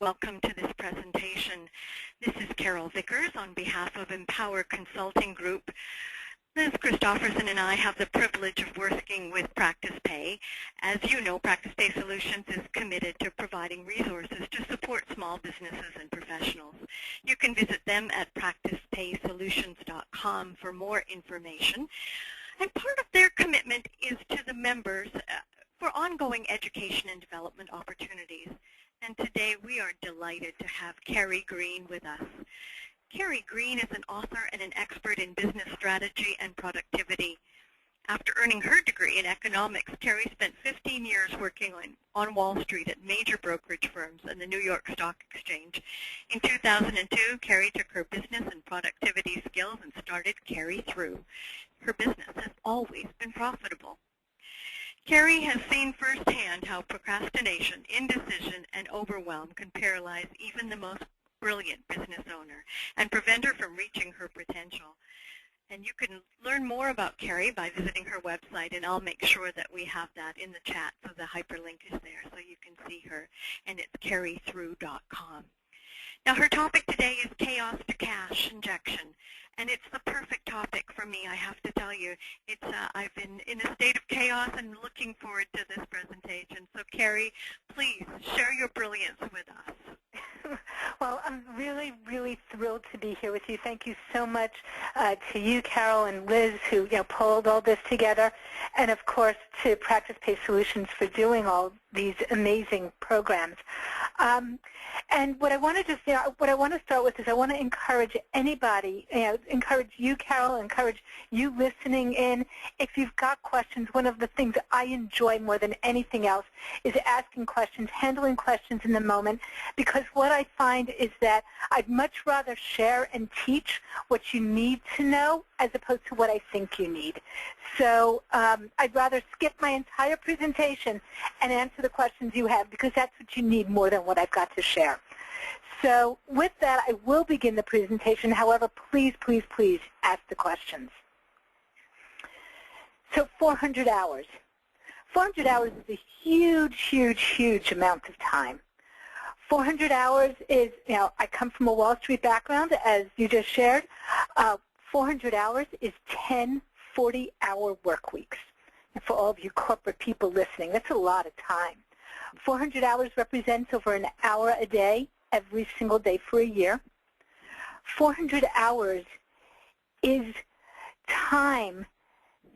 Welcome to this presentation. This is Carol Vickers on behalf of Empower Consulting Group. Liz Christofferson and I have the privilege of working with Practice Pay. As you know, Practice Pay Solutions is committed to providing resources to support small businesses and professionals. You can visit them at practicepaysolutions.com for more information. And part of their commitment is to the members for ongoing education and development opportunities. And today we are delighted to have Carrie Greene with us. Carrie Greene is an author and an expert in business strategy and productivity. After earning her degree in economics, Carrie spent 15 years working on Wall Street at major brokerage firms and the New York Stock Exchange. In 2002, Carrie took her business and productivity skills and started Carrie Through. Her business has always been profitable. Carrie has seen firsthand how procrastination, indecision, and overwhelm can paralyze even the most brilliant business owner and prevent her from reaching her potential. And you can learn more about Carrie by visiting her website, and I'll make sure that we have that in the chat, so the hyperlink is there so you can see her, and it's carriethrough.com. Now, her topic today is chaos to cash injection, and it's the perfect topic for me, I have to tell you. I've been in a state of chaos and looking forward to this presentation. So, Carrie, please share your brilliance with us. Well, I'm really, really thrilled to be here with you. Thank you so much to you, Carol, and Liz, who pulled all this together, and of course to Practice Pay Solutions for doing all these amazing programs. And what I want to start with is I want to encourage anybody, encourage you, Carol, encourage you listening in. If you've got questions, one of the things I enjoy more than anything else is asking questions, handling questions in the moment, because what I find is that I'd much rather share and teach what you need to know as opposed to what I think you need. So I'd rather skip my entire presentation and answer the questions you have, because that's what you need more than what I've got to share. So with that, I will begin the presentation. However, please, please, please ask the questions. So 400 hours. 400 hours is a huge, huge, huge amount of time. 400 hours is, I come from a Wall Street background, as you just shared. 400 hours is 10 40-hour work weeks. And for all of you corporate people listening, that's a lot of time. 400 hours represents over an hour a day, every single day for a year. 400 hours is time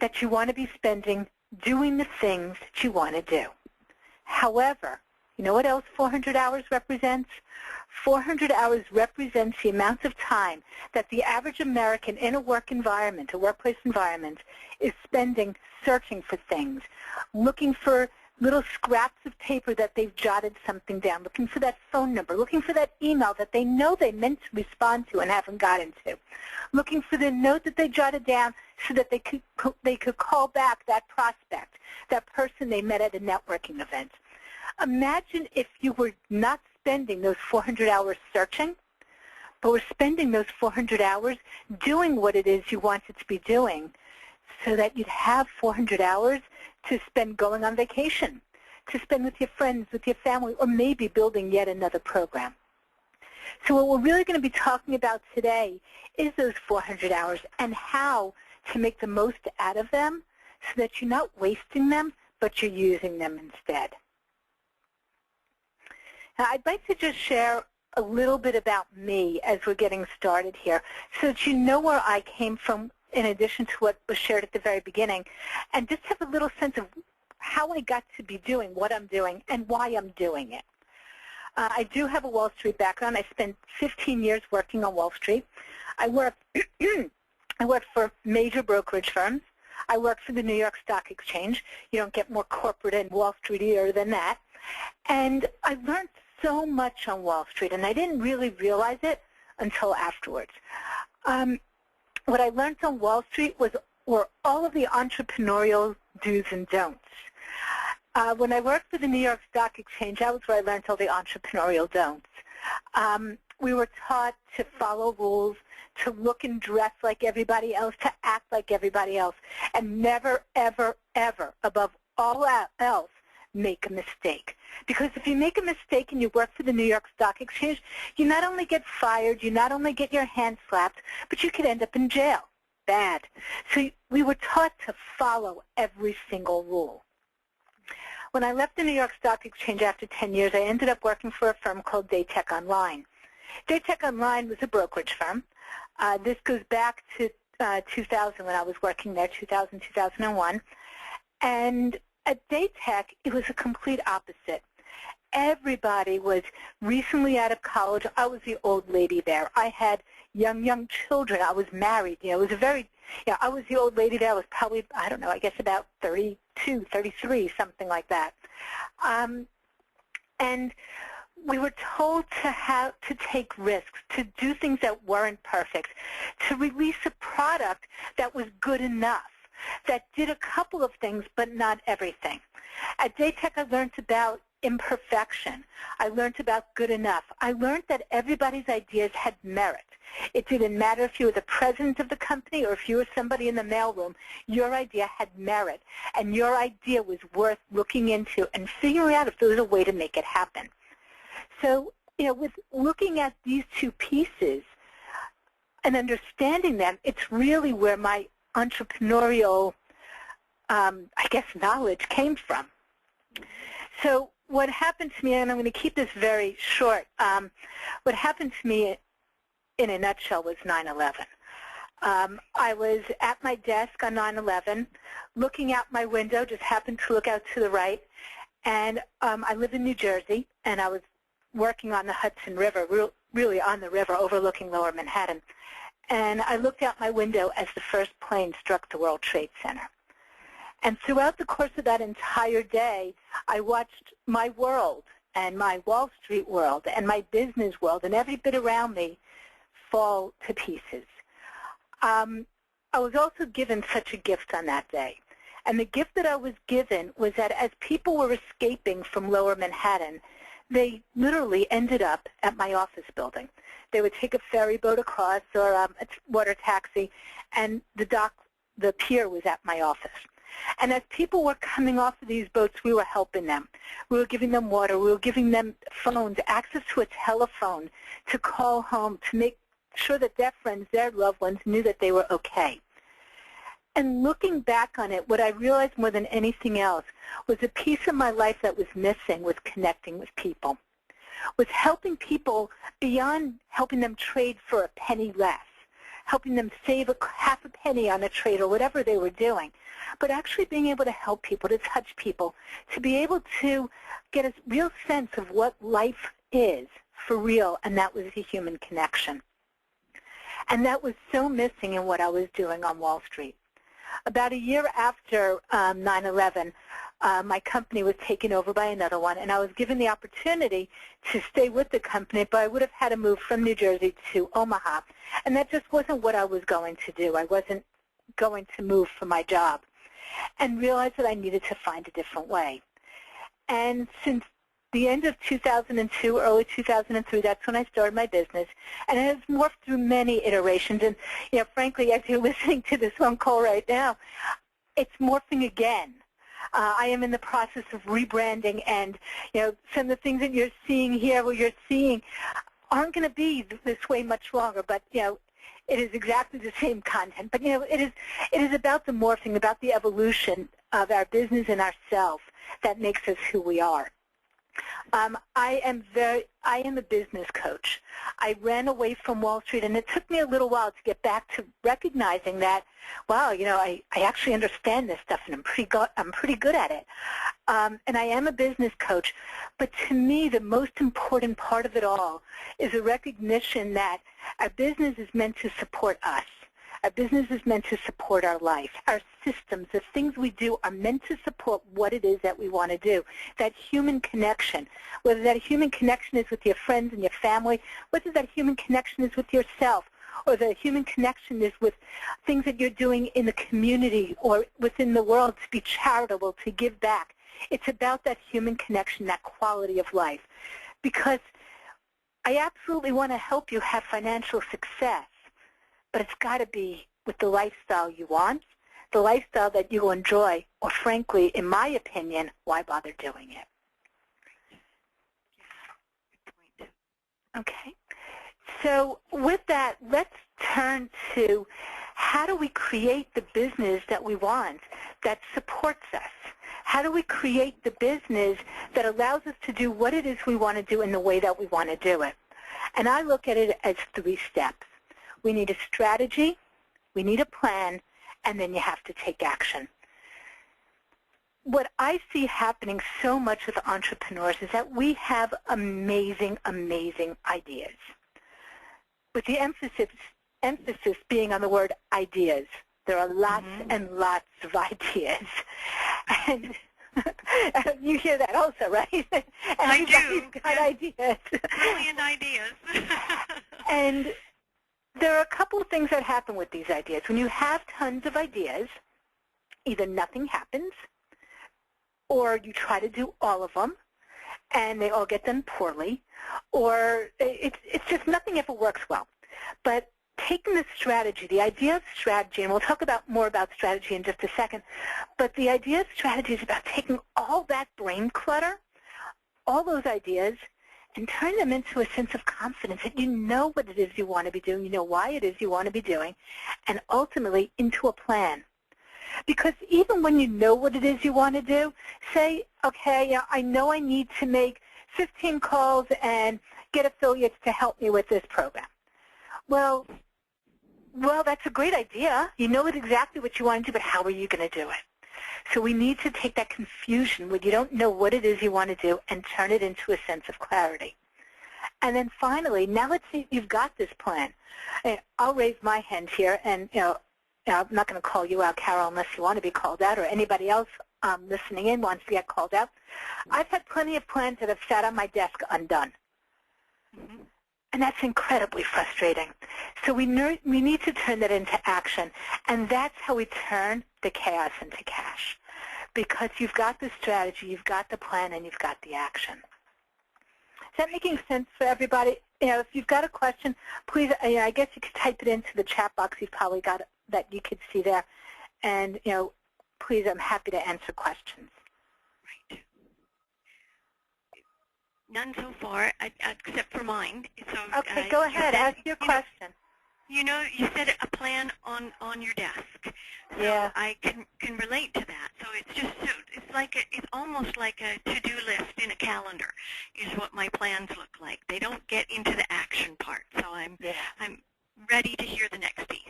that you want to be spending doing the things that you want to do. However, you know what else 400 hours represents? 400 hours represents the amount of time that the average American in a work environment, a workplace environment, is spending searching for things, looking for little scraps of paper that they've jotted something down, looking for that phone number, looking for that email that they know they meant to respond to and haven't gotten to, looking for the note that they jotted down so that they could call back that prospect, that person they met at a networking event. Imagine if you were not spending those 400 hours searching, but were spending those 400 hours doing what it is you wanted to be doing, so that you'd have 400 hours to spend going on vacation, to spend with your friends, with your family, or maybe building yet another program. So what we're really going to be talking about today is those 400 hours and how to make the most out of them so that you're not wasting them, but you're using them instead. Now, I'd like to just share a little bit about me as we're getting started here so that you know where I came from in addition to what was shared at the very beginning, and just have a little sense of how I got to be doing what I'm doing and why I'm doing it. I do have a Wall Street background. I spent 15 years working on Wall Street. I worked for major brokerage firms. I worked for the New York Stock Exchange. You don't get more corporate and Wall Streetier than that. And I learned so much on Wall Street, and I didn't really realize it until afterwards. What I learned on Wall Street were all of the entrepreneurial do's and don'ts. When I worked for the New York Stock Exchange, that was where I learned all the entrepreneurial don'ts. We were taught to follow rules, to look and dress like everybody else, to act like everybody else, and never, ever, ever, above all else, make a mistake. Because if you make a mistake and you work for the New York Stock Exchange, you not only get fired, you not only get your hand slapped, but you could end up in jail. Bad. So we were taught to follow every single rule. When I left the New York Stock Exchange after 10 years, I ended up working for a firm called Daytech Online. Daytech Online was a brokerage firm. This goes back to 2000 when I was working there, 2000, 2001. And at Daytech, it was a complete opposite. Everybody was recently out of college. I was the old lady there. I had young children. I was married. It was a very, I was the old lady there. I was probably, I don't know, I guess about 32, 33, something like that. And we were told to take risks, to do things that weren't perfect, to release a product that was good enough, that did a couple of things but not everything. At Daytech, I learned about imperfection. I learned about good enough. I learned that everybody's ideas had merit. It didn't matter if you were the president of the company or if you were somebody in the mailroom. Your idea had merit, and your idea was worth looking into and figuring out if there was a way to make it happen. So, with looking at these two pieces and understanding them, it's really where my entrepreneurial, knowledge came from. So what happened to me, and I'm going to keep this very short, what happened to me in a nutshell was 9/11. I was at my desk on 9/11, looking out my window, just happened to look out to the right, and I live in New Jersey, and I was working on the Hudson River, really on the river overlooking Lower Manhattan. And I looked out my window as the first plane struck the World Trade Center. And throughout the course of that entire day, I watched my world and my Wall Street world and my business world and every bit around me fall to pieces. I was also given such a gift on that day. And the gift that I was given was that as people were escaping from Lower Manhattan, they literally ended up at my office building. They would take a ferry boat across or a water taxi, and the pier was at my office. And as people were coming off of these boats, we were helping them. We were giving them water. We were giving them phones, access to a telephone to call home, to make sure that their friends, their loved ones knew that they were okay. And looking back on it, what I realized more than anything else was a piece of my life that was missing was connecting with people, was helping people beyond helping them trade for a penny less, helping them save half a penny on a trade or whatever they were doing, but actually being able to help people, to touch people, to be able to get a real sense of what life is for real, and that was the human connection. And that was so missing in what I was doing on Wall Street. About a year after 9/11, my company was taken over by another one, and I was given the opportunity to stay with the company, but I would have had to move from New Jersey to Omaha, and that just wasn't what I was going to do. I wasn't going to move for my job, and realized that I needed to find a different way. And since the end of 2002, early 2003, that's when I started my business, and it has morphed through many iterations. And frankly, as you're listening to this phone call right now, it's morphing again. I am in the process of rebranding, and some of the things that you're seeing here, what you're seeing, aren't going to be this way much longer. But it is exactly the same content. But it is about the morphing, about the evolution of our business and ourselves that makes us who we are. I am a business coach. I ran away from Wall Street, and it took me a little while to get back to recognizing that, wow, I actually understand this stuff, and I'm pretty good at it. And I am a business coach, but to me, the most important part of it all is a recognition that our business is meant to support us. Our business is meant to support our life. Our systems, the things we do, are meant to support what it is that we want to do. That human connection, whether that human connection is with your friends and your family, whether that human connection is with yourself, or the human connection is with things that you're doing in the community or within the world to be charitable, to give back. It's about that human connection, that quality of life. Because I absolutely want to help you have financial success. But it's got to be with the lifestyle you want, the lifestyle that you will enjoy, or frankly, in my opinion, why bother doing it? Good point. Okay. So with that, let's turn to how do we create the business that we want that supports us? How do we create the business that allows us to do what it is we want to do in the way that we want to do it? And I look at it as 3 steps. We need a strategy, we need a plan, and then you have to take action. What I see happening so much with entrepreneurs is that we have amazing, amazing ideas, with the emphasis being on the word ideas. There are lots and lots of ideas. And you hear that also, right? I do. Got ideas. Brilliant ideas. And there are a couple of things that happen with these ideas. When you have tons of ideas, either nothing happens, or you try to do all of them, and they all get done poorly, or it's just nothing ever works well. But taking the strategy, the idea of strategy, and we'll talk more about strategy in just a second, but the idea of strategy is about taking all that brain clutter, all those ideas, and turn them into a sense of confidence that you know what it is you want to be doing, you know why it is you want to be doing, and ultimately into a plan. Because even when you know what it is you want to do, say, okay, I know I need to make 15 calls and get affiliates to help me with this program. Well, that's a great idea. You know exactly what you want to do, but how are you going to do it? So we need to take that confusion when you don't know what it is you want to do and turn it into a sense of clarity. And then finally, now let's say you've got this plan. I'll raise my hand here, and I'm not going to call you out, Carol, unless you want to be called out, or anybody else listening in wants to get called out. I've had plenty of plans that have sat on my desk undone. And that's incredibly frustrating. So we need to turn that into action, and that's how we turn the chaos into cash. Because you've got the strategy, you've got the plan, and you've got the action. Is that making sense for everybody? If you've got a question, please, I guess you could type it into the chat box. You've probably got it, that you could see there. And, please, I'm happy to answer questions. Right. None so far, except for mine. So, okay, go ahead. Ask your question. You said a plan on your desk. So yeah. I can relate to that. So it's almost like a to-do list in a calendar is what my plans look like. They don't get into the action part. So I'm ready to hear the next piece.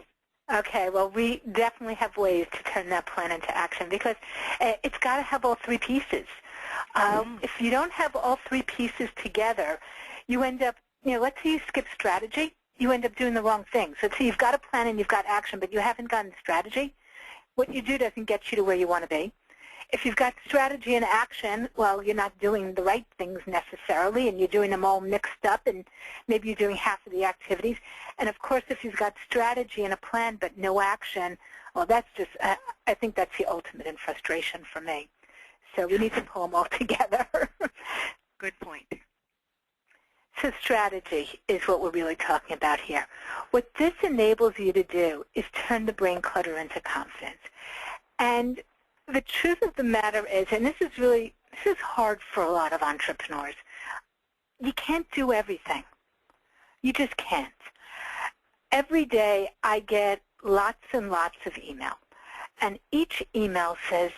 Okay, well, we definitely have ways to turn that plan into action because it's got to have all 3 pieces. If you don't have all 3 pieces together, you end up, let's say you skip strategy, you end up doing the wrong thing. So you've got a plan and you've got action, but you haven't gotten strategy. What you do doesn't get you to where you want to be. If you've got strategy and action, well, you're not doing the right things necessarily, and you're doing them all mixed up, and maybe you're doing half of the activities. And, of course, if you've got strategy and a plan but no action, well, that's just, I think that's the ultimate in frustration for me. So we need to pull them all together. Good point. So strategy is what we're really talking about here. What this enables you to do is turn the brain clutter into confidence. And the truth of the matter is, and this is hard for a lot of entrepreneurs, you can't do everything. You just can't. Every day I get lots and lots of email. And each email says,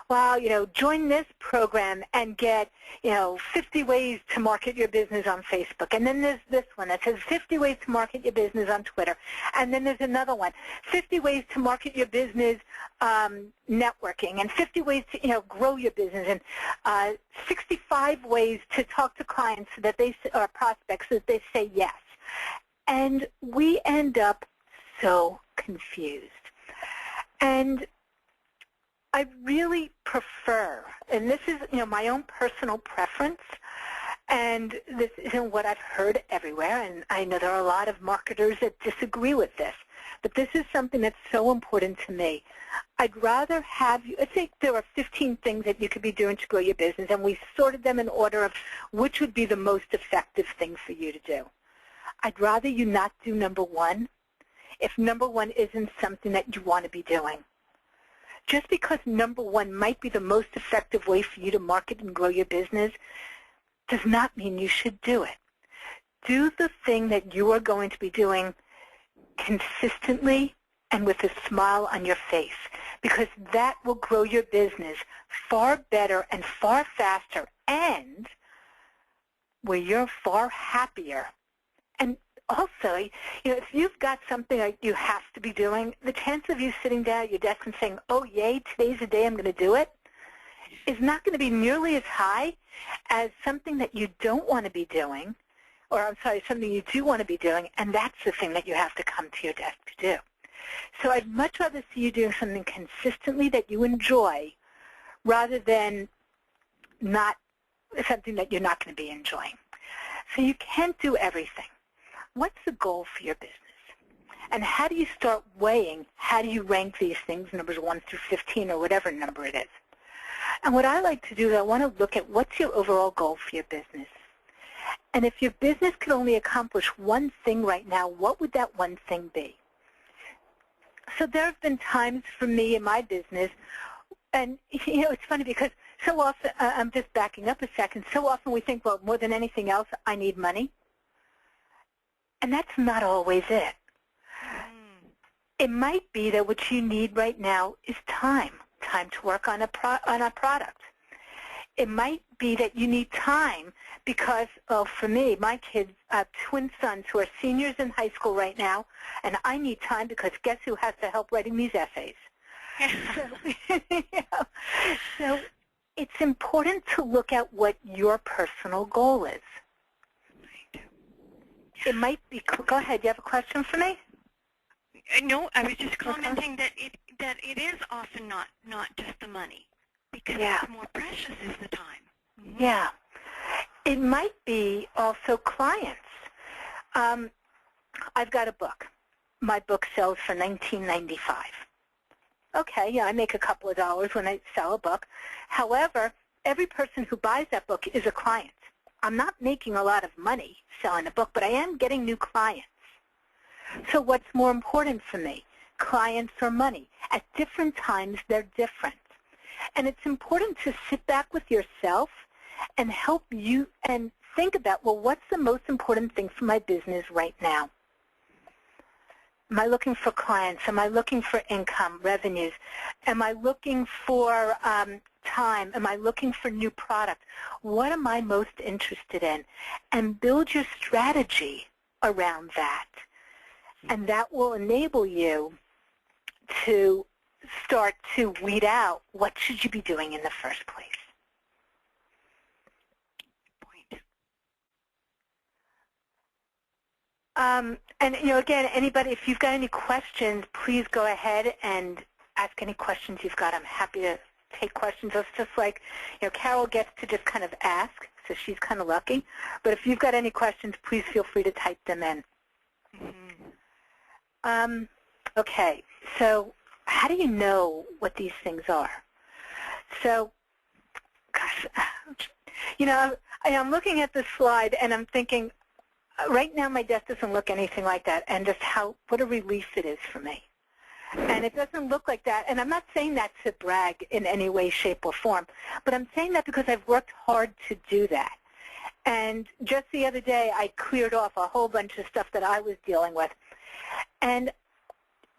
well, join this program and get, 50 ways to market your business on Facebook. And then there's this one that says 50 ways to market your business on Twitter. And then there's another one, 50 ways to market your business networking, and 50 ways to, grow your business, and 65 ways to talk to clients so that or prospects so that they say yes. And we end up so confused. And I really prefer, and this is my own personal preference, and this isn't what I've heard everywhere, and I know there are a lot of marketers that disagree with this, but this is something that's so important to me. I'd rather have you, I think there are 15 things that you could be doing to grow your business, and we sorted them in order of which would be the most effective thing for you to do. I'd rather you not do number 1 if number 1 isn't something that you want to be doing. Just because number one might be the most effective way for you to market and grow your business does not mean you should do it. Do the thing that you are going to be doing consistently and with a smile on your face, because that will grow your business far better and far faster, and where you're far happier. And also, if you've got something that you have to be doing, the chance of you sitting down at your desk and saying, oh, yay, today's the day I'm going to do it, is not going to be nearly as high as something that you don't want to be doing, or I'm sorry, something you do want to be doing, and that's the thing that you have to come to your desk to do. So I'd much rather see you doing something consistently that you enjoy rather than not something that you're not going to be enjoying. So you can't do everything. What's the goal for your business? And how do you start weighing, how do you rank these things, numbers 1 through 15 or whatever number it is? And what I like to do is I want to look at what's your overall goal for your business. And if your business could only accomplish one thing right now, what would that one thing be? So there have been times for me in my business, and it's funny because so often, I'm just backing up a second, so often we think, well, more than anything else, I need money. And that's not always it. It might be that what you need right now is time to work on a product. It might be that you need time because, well, for me, my kids, I have twin sons who are seniors in high school right now, and I need time because guess who has to help writing these essays? So it's important to look at what your personal goal is. It might be, go ahead, you have a question for me? No, I was just commenting that it is often not just the money, because it's more precious is the time. Mm-hmm. Yeah. It might be also clients. I've got a book. My book sells for $19.95. Okay, yeah, I make a couple of dollars when I sell a book. However, every person who buys that book is a client. I'm not making a lot of money selling a book, but I am getting new clients. So what's more important for me, clients or money? At different times, they're different. And it's important to sit back with yourself and help you and think about, well, what's the most important thing for my business right now? Am I looking for clients? Am I looking for income, revenues? Am I looking for time? Am I looking for new product? What am I most interested in? And build your strategy around that. And that will enable you to start to weed out what should you be doing in the first place. And, again, anybody, if you've got any questions, please go ahead and ask any questions you've got. I'm happy to take questions. It's just like, Carol gets to just kind of ask, so she's kind of lucky. But if you've got any questions, please feel free to type them in. Mm-hmm. Okay, so how do you know what these things are? So, gosh, I'm looking at this slide and I'm thinking, right now my desk doesn't look anything like that, and just what a relief it is for me. And it doesn't look like that, and I'm not saying that to brag in any way, shape, or form, but I'm saying that because I've worked hard to do that. And just the other day, I cleared off a whole bunch of stuff that I was dealing with. And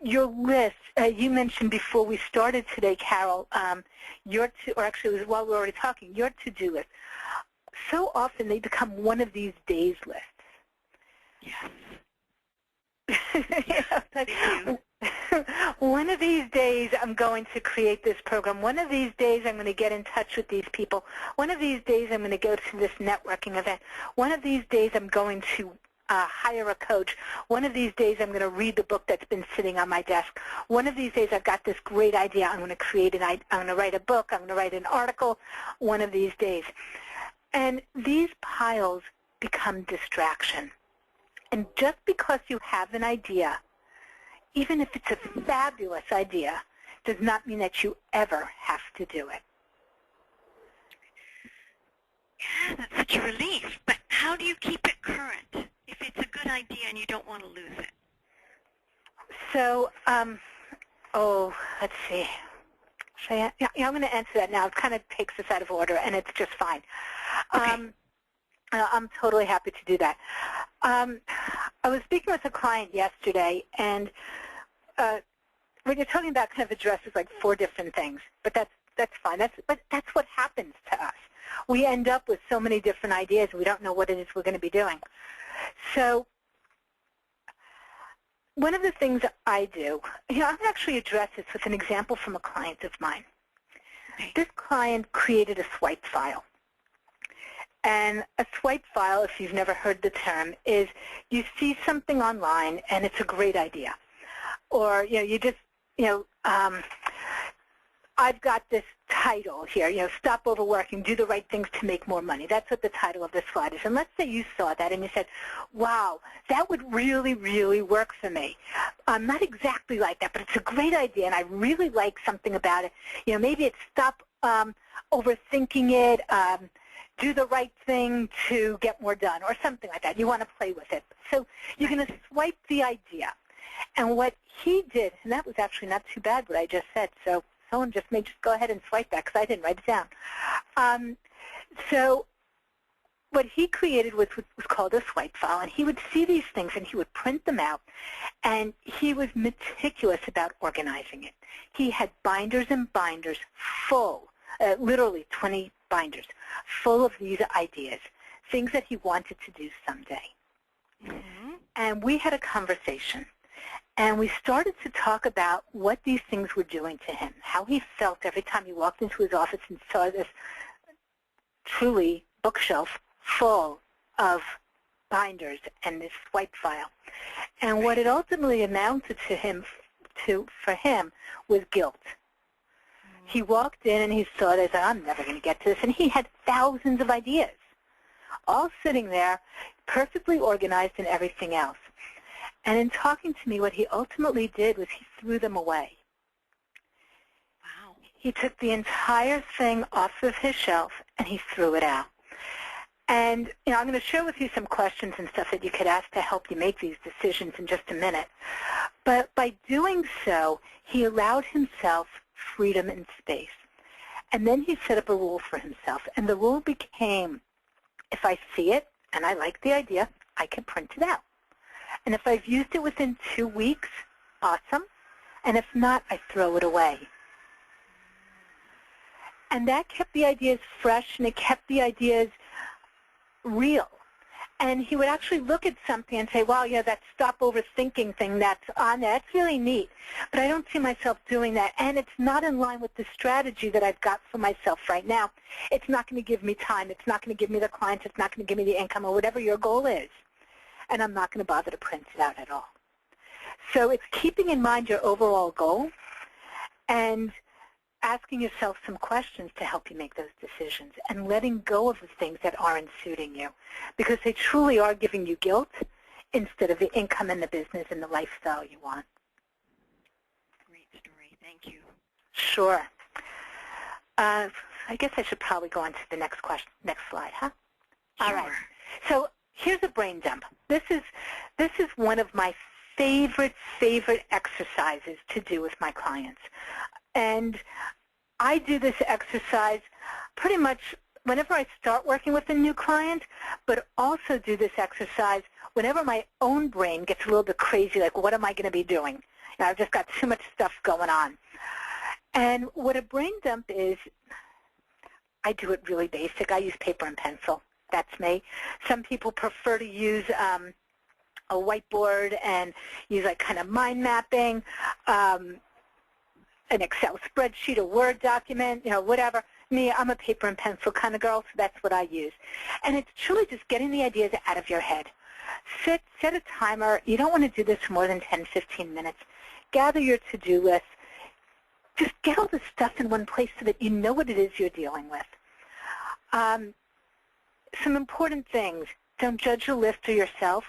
your list, you mentioned before we started today, Carol, or actually it was while we were already talking, your to-do list. So often they become one of these days lists. Yes. One of these days I'm going to create this program. One of these days I'm going to get in touch with these people. One of these days I'm going to go to this networking event. One of these days I'm going to hire a coach. One of these days I'm going to read the book that's been sitting on my desk. One of these days I've got this great idea. I'm going to write a book. I'm going to write an article. One of these days. And these piles become distraction. And just because you have an idea, even if it's a fabulous idea, does not mean that you ever have to do it. Yeah, that's such a relief. But how do you keep it current if it's a good idea and you don't want to lose it? So, let's see. Yeah, I'm going to answer that now. It kind of takes us out of order, and it's just fine. Okay. I'm totally happy to do that. I was speaking with a client yesterday, and when you're talking about kind of addresses like 4 different things, but that's fine. But that's what happens to us. We end up with so many different ideas, and we don't know what it is we're going to be doing. So one of the things I do, I'm going to actually address this with an example from a client of mine. Okay. This client created a swipe file. And a swipe file, if you've never heard the term, is you see something online and it's a great idea. Or, you just, I've got this title here, stop overworking, do the right things to make more money. That's what the title of this slide is. And let's say you saw that and you said, wow, that would really, really work for me. Not exactly like that, but it's a great idea and I really like something about it. Maybe it's stop overthinking it, do the right thing to get more done or something like that. You want to play with it. So you're going to swipe the idea. And what he did, and that was actually not too bad what I just said, so someone may just go ahead and swipe that because I didn't write it down. So what he created was called a swipe file, and he would see these things and he would print them out, and he was meticulous about organizing it. He had binders and binders full, literally 20 binders, full of these ideas, things that he wanted to do someday. Mm-hmm. And we had a conversation. And we started to talk about what these things were doing to him, how he felt every time he walked into his office and saw this truly bookshelf full of binders and this swipe file. And what it ultimately amounted for him was guilt. He walked in and he saw this, I'm never going to get to this, and he had thousands of ideas, all sitting there, perfectly organized and everything else. And in talking to me, what he ultimately did was he threw them away. Wow. He took the entire thing off of his shelf and he threw it out. And I'm going to share with you some questions and stuff that you could ask to help you make these decisions in just a minute. But by doing so, he allowed himself freedom and space. And then he set up a rule for himself. And the rule became, if I see it and I like the idea, I can print it out. And if I've used it within 2 weeks, awesome. And if not, I throw it away. And that kept the ideas fresh, and it kept the ideas real. And he would actually look at something and say, wow, that stop overthinking thing that's on there, that's really neat. But I don't see myself doing that. And it's not in line with the strategy that I've got for myself right now. It's not going to give me time. It's not going to give me the clients. It's not going to give me the income or whatever your goal is. And I'm not going to bother to print it out at all. So it's keeping in mind your overall goal and asking yourself some questions to help you make those decisions and letting go of the things that aren't suiting you because they truly are giving you guilt instead of the income and the business and the lifestyle you want. Great story. Thank you. Sure. I guess I should probably go on to the next slide, huh? Sure. All right. So here's a brain dump. This is one of my favorite exercises to do with my clients. And I do this exercise pretty much whenever I start working with a new client, but also do this exercise whenever my own brain gets a little bit crazy, like what am I going to be doing? I've just got too much stuff going on. And what a brain dump is, I do it really basic. I use paper and pencil. That's me. Some people prefer to use a whiteboard and use like kind of mind mapping, an Excel spreadsheet, a Word document, whatever. Me, I'm a paper and pencil kind of girl, so that's what I use. And it's truly just getting the ideas out of your head. Set a timer. You don't want to do this for more than 10, 15 minutes. Gather your to-do list. Just get all the stuff in one place so that you know what it is you're dealing with. Some important things. Don't judge your list or yourself.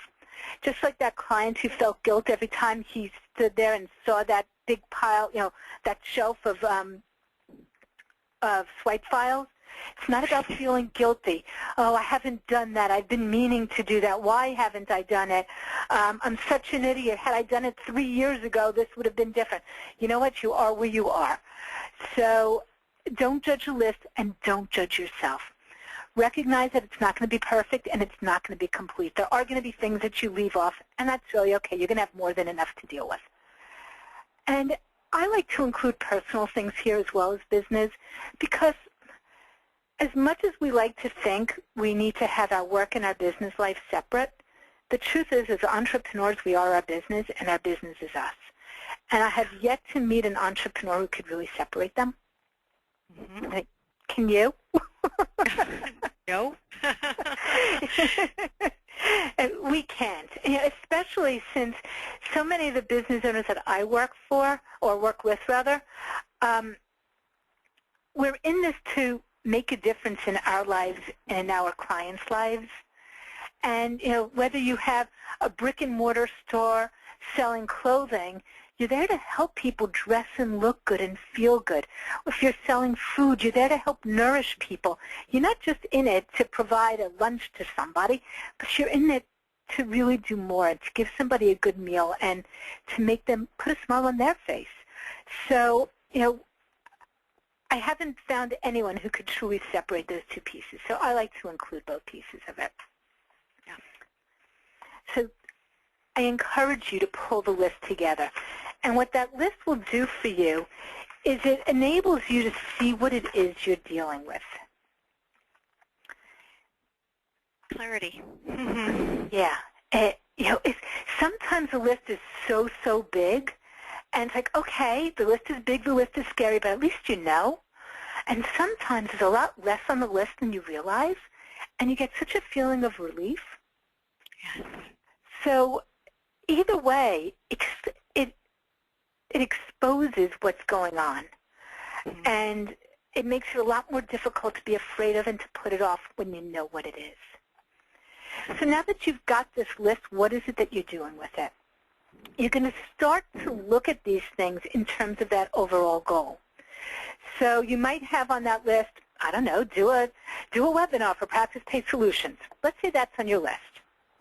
Just like that client who felt guilt every time he stood there and saw that big pile, that shelf of swipe files. It's not about feeling guilty. Oh, I haven't done that. I've been meaning to do that. Why haven't I done it? I'm such an idiot. Had I done it 3 years ago, this would have been different. You know what? You are where you are. So don't judge a list and don't judge yourself. Recognize that it's not going to be perfect and it's not going to be complete. There are going to be things that you leave off, and that's really okay. You're going to have more than enough to deal with. And I like to include personal things here as well as business, because as much as we like to think we need to have our work and our business life separate, the truth is, as entrepreneurs, we are our business and our business is us. And I have yet to meet an entrepreneur who could really separate them. Mm-hmm. Can you? No. We can't, especially since so many of the business owners that I work for, or work with rather, we're in this to make a difference in our lives and in our clients' lives. And whether you have a brick and mortar store selling clothing, you're there to help people dress and look good and feel good. If you're selling food, you're there to help nourish people. You're not just in it to provide a lunch to somebody, but you're in it to really do more, and to give somebody a good meal and to make them put a smile on their face. So, I haven't found anyone who could truly separate those two pieces. So I like to include both pieces of it. Yeah. So I encourage you to pull the list together. And what that list will do for you is it enables you to see what it is you're dealing with. Clarity. Yeah. Sometimes the list is so big, and it's like, okay, the list is big, the list is scary, but at least you know. And sometimes there's a lot less on the list than you realize, and you get such a feeling of relief. Yes. So either way, it exposes what's going on. Mm-hmm. And it makes it a lot more difficult to be afraid of and to put it off when you know what it is. So now that you've got this list, what is it that you're doing with it? You're going to start to look at these things in terms of that overall goal. So you might have on that list, I don't know, do a webinar for practice-based solutions. Let's say that's on your list.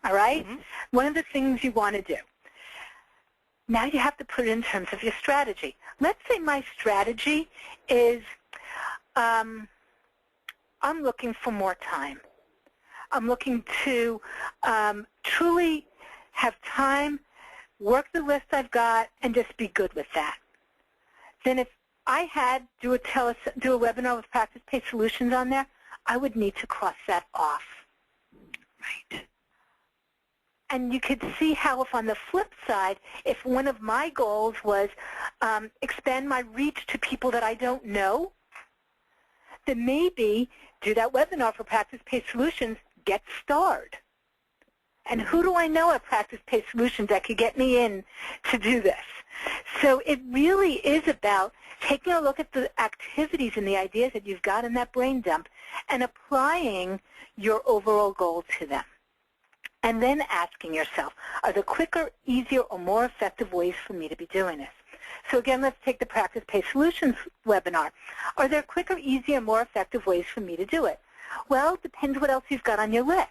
All right? Mm-hmm. One of the things you want to do. Now you have to put it in terms of your strategy. Let's say my strategy is I'm looking for more time. I'm looking to truly have time, work the list I've got, and just be good with that. Then if I had do a webinar with practice-based solutions on there, I would need to cross that off. Right. And you could see how if on the flip side, if one of my goals was expand my reach to people that I don't know, then maybe do that webinar for practice-based solutions, get starred. And who do I know at practice-based solutions that could get me in to do this? So it really is about taking a look at the activities and the ideas that you've got in that brain dump and applying your overall goal to them. And then asking yourself, are there quicker, easier, or more effective ways for me to be doing this? So again, let's take the Practice-Based Solutions webinar. Are there quicker, easier, more effective ways for me to do it? Well, it depends what else you've got on your list.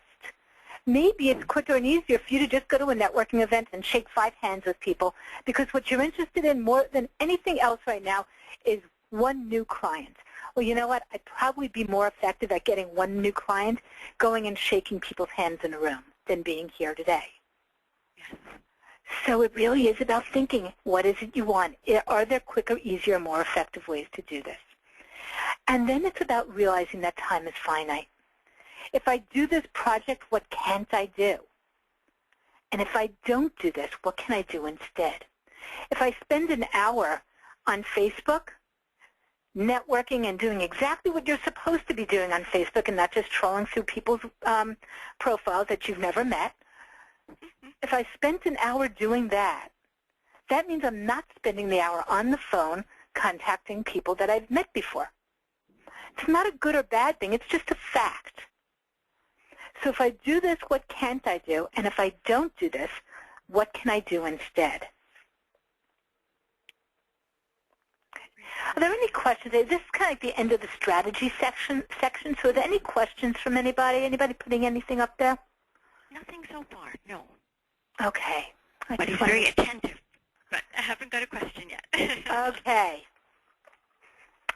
Maybe it's quicker and easier for you to just go to a networking event and shake 5 hands with people, because what you're interested in more than anything else right now is one new client. Well, you know what? I'd probably be more effective at getting one new client going and shaking people's hands in a room than being here today. Yes. So it really is about thinking, what is it you want? Are there quicker, easier, more effective ways to do this? And then it's about realizing that time is finite. If I do this project, what can't I do? And if I don't do this, what can I do instead? If I spend an hour on Facebook, networking and doing exactly what you're supposed to be doing on Facebook and not just trolling through people's profiles that you've never met, if I spent an hour doing that, that means I'm not spending the hour on the phone contacting people that I've met before. It's not a good or bad thing. It's just a fact. So if I do this, what can't I do? And if I don't do this, what can I do instead? Are there any questions? This is kind of like the end of the strategy section. So are there any questions from anybody? Anybody putting anything up there? Nothing so far, no. Okay. But he's very attentive, but I haven't got a question yet. Okay.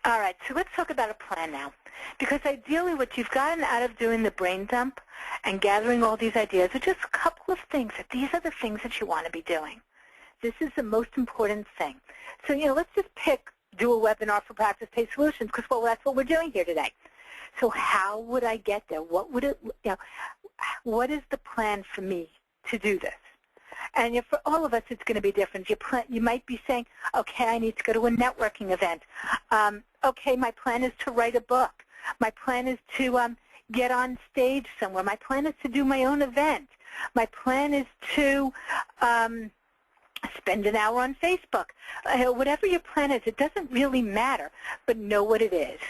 All right, so let's talk about a plan now. Because ideally what you've gotten out of doing the brain dump and gathering all these ideas are just a couple of things, that these are the things that you want to be doing. This is the most important thing. So, let's just do a webinar for practice-based solutions because, well, that's what we're doing here today. So how would I get there? What would what is the plan for me to do this? And for all of us, it's going to be different. You might be saying, okay, I need to go to a networking event. Okay, my plan is to write a book. My plan is to get on stage somewhere. My plan is to do my own event. My plan is to spend an hour on Facebook. Whatever your plan is, it doesn't really matter, but know what it is.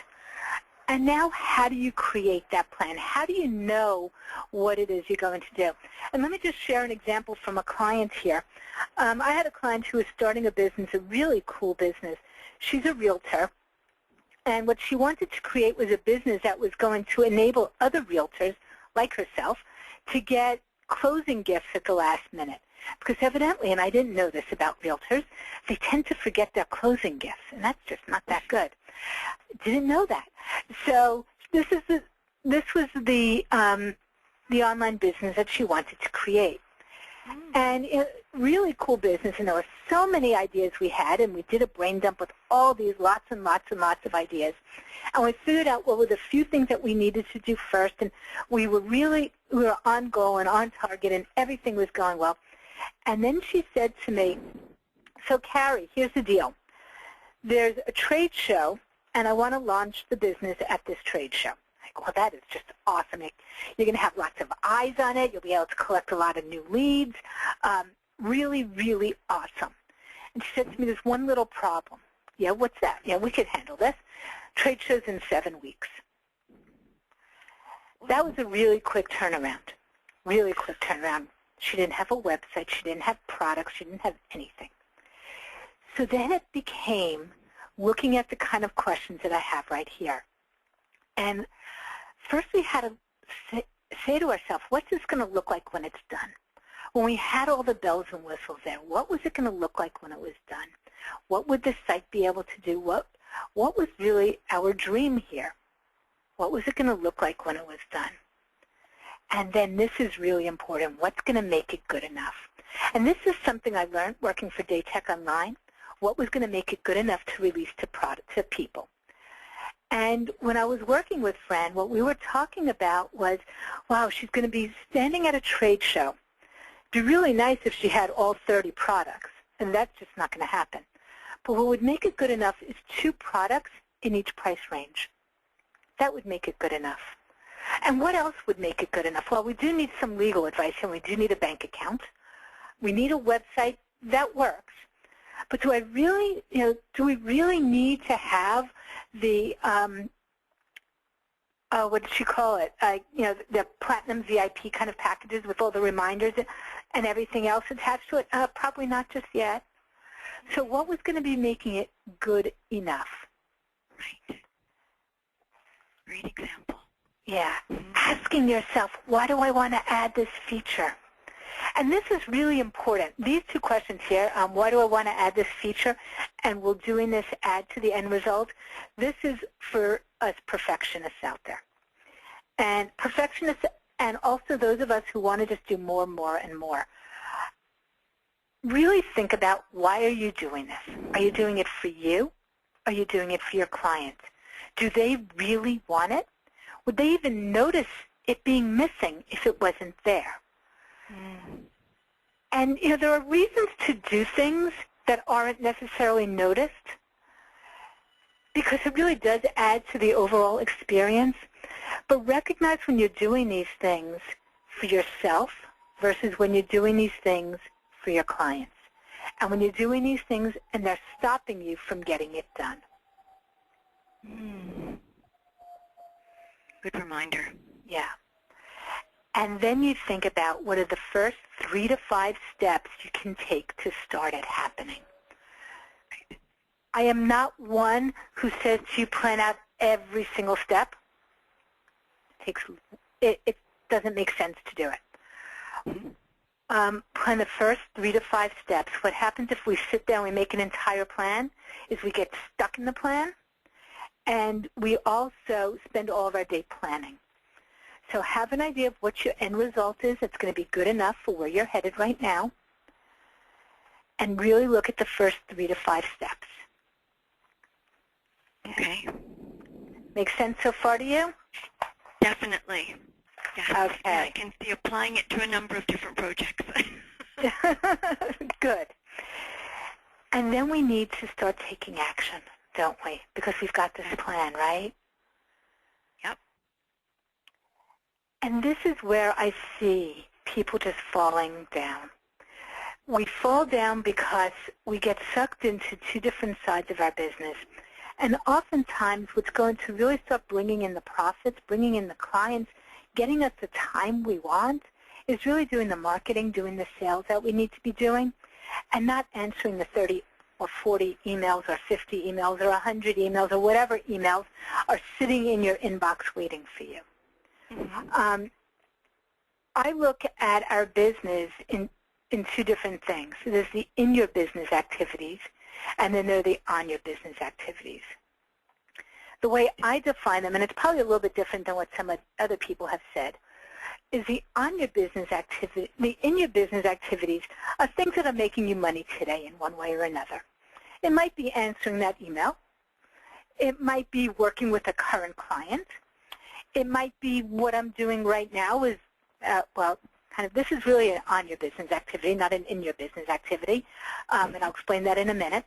And now how do you create that plan? How do you know what it is you're going to do? And let me just share an example from a client here. I had a client who was starting a business, a really cool business. She's a realtor. And what she wanted to create was a business that was going to enable other realtors, like herself, to get closing gifts at the last minute. Because evidently, and I didn't know this about realtors, they tend to forget their closing gifts, and that's just not that good. Didn't know that. So this was the online business that she wanted to create. And really cool business, and there were so many ideas we had, and we did a brain dump with all these lots and lots and lots of ideas. And we figured out what were the few things that we needed to do first, and we were on goal and on target, and everything was going well. And then she said to me, so Carrie, here's the deal. There's a trade show, and I want to launch the business at this trade show. Well, that is just awesome. You're going to have lots of eyes on it. You'll be able to collect a lot of new leads. Really, really awesome. And she said to me, there's one little problem. Yeah, what's that? Yeah, we could handle this. Trade show's in 7 weeks. That was a really quick turnaround, really quick turnaround. She didn't have a website. She didn't have products. She didn't have anything. So then it became looking at the kind of questions that I have right here. And first we had to say to ourselves, what's this going to look like when it's done? When we had all the bells and whistles there, what was it going to look like when it was done? What would the site be able to do? What was really our dream here? What was it going to look like when it was done? And then this is really important. What's going to make it good enough? And this is something I learned working for Daytech Online. What was going to make it good enough to release to people? And when I was working with Fran, what we were talking about was, wow, she's going to be standing at a trade show. It'd be really nice if she had all 30 products, and that's just not going to happen. But what would make it good enough is 2 products in each price range. That would make it good enough. And what else would make it good enough? Well, we do need some legal advice, and we do need a bank account. We need a website that works. But do we really need to have the, what did she call it? The platinum VIP kind of packages with all the reminders and everything else attached to it? Probably not just yet. So what was going to be making it good enough? Right. Great example. Yeah. Asking yourself, why do I want to add this feature? And this is really important. These 2 questions here, why do I want to add this feature, and will doing this add to the end result? This is for us perfectionists out there. And perfectionists, and also those of us who want to just do more and more and more. Really think about, why are you doing this? Are you doing it for you? Are you doing it for your clients? Do they really want it? Would they even notice it being missing if it wasn't there? And there are reasons to do things that aren't necessarily noticed, because it really does add to the overall experience. But recognize when you're doing these things for yourself versus when you're doing these things for your clients. And when you're doing these things and they're stopping you from getting it done. Good reminder. Yeah. And then you think about what are the first 3 to 5 steps you can take to start it happening. I am not one who says to plan out every single step. It doesn't make sense to do it. Plan the first 3 to 5 steps. What happens if we sit down and we make an entire plan is we get stuck in the plan, and we also spend all of our day planning. So have an idea of what your end result is that's going to be good enough for where you're headed right now, and really look at the first 3 to 5 steps. Okay. Make sense so far to you? Definitely. Yes. Okay. Yeah, I can see applying it to a number of different projects. Good. And then we need to start taking action, don't we? Because we've got this plan, right? Yep. And this is where I see people just falling down. We fall down because we get sucked into 2 different sides of our business. And oftentimes what's going to really start bringing in the profits, bringing in the clients, getting us the time we want is really doing the marketing, doing the sales that we need to be doing, and not answering the 30 or 40 emails or 50 emails or 100 emails or whatever emails are sitting in your inbox waiting for you. Mm-hmm. I look at our business in 2 different things. So there's the in your business activities, and then there are the on your business activities. The way I define them, and it's probably a little bit different than what some other people have said, is the on your business activity, the in your business activities are things that are making you money today in one way or another. It might be answering that email. It might be working with a current client. It might be what I'm doing right now is, this is really an on your business activity, not an in your business activity, and I'll explain that in a minute.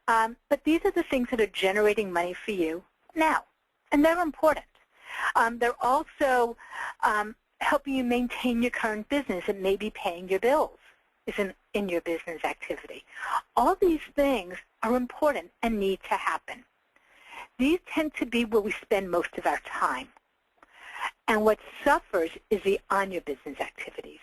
But these are the things that are generating money for you now, and they're important. They're also helping you maintain your current business and maybe paying your bills is an in your business activity. All these things are important and need to happen. These tend to be where we spend most of our time. And what suffers is the on your business activities,